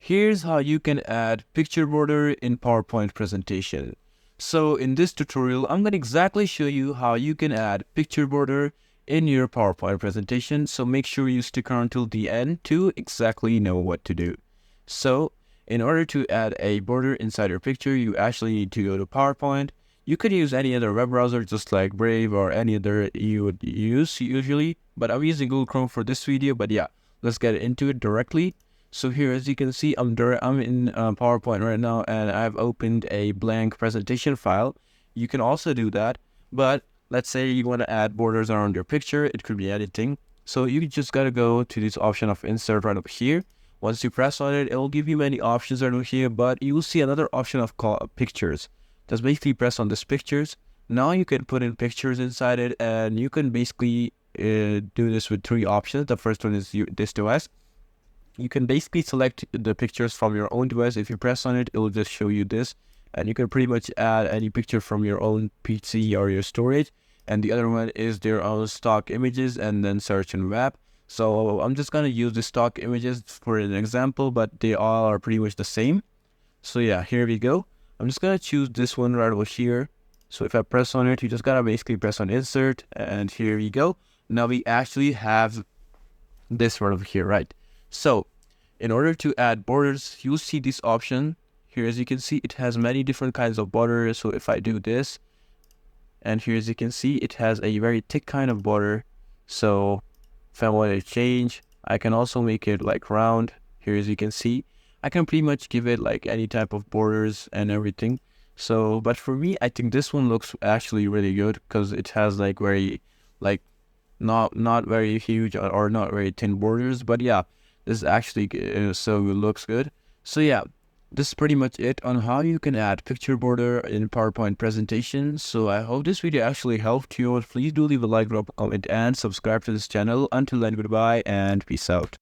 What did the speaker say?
Here's how you can add picture border in PowerPoint presentation. So in this tutorial, I'm going to exactly show you how you can add picture border in your PowerPoint presentation. So make sure you stick around till the end to exactly know what to do. So in order to add a border inside your picture, you actually need to go to PowerPoint. You could use any other web browser just like Brave or any other you would use usually, but I'm using Google Chrome for this video. But yeah, let's get into it directly. So here, as you can see, I'm in PowerPoint right now, and I've opened a blank presentation file. You can also do that, but let's say you want to add borders around your picture. It could be anything. So you just got to go to this option of insert right up here. Once you press on it, it will give you many options right over here, but you will see another option of pictures. Just basically press on this pictures. Now you can put in pictures inside it, and you can basically do this with three options. The first one is this device. You can basically select the pictures from your own device. If you press on it, it will just show you this. And you can pretty much add any picture from your own PC or your storage. And the other one is their own stock images and then search in web. So I'm just going to use the stock images for an example, but they all are pretty much the same. So yeah, here we go. I'm just going to choose this one right over here. So if I press on it, you just got to basically press on insert. And here we go. Now we actually have this right over here, right? So in order to add borders, you'll see this option here. As you can see, it has many different kinds of borders. So if I do this, and here as you can see, it has a very thick kind of border. So if I want to change, I can also make it like round. Here as you can see, I can pretty much give it like any type of borders and everything. So, but for me, I think this one looks actually really good because it has like very like not very huge or not very thin borders. But yeah, this actually so it looks good. So yeah, this is pretty much it on how you can add picture border in PowerPoint presentation. So I hope this video actually helped you. Please do leave a like, drop a comment, and subscribe to this channel. Until then, goodbye and peace out.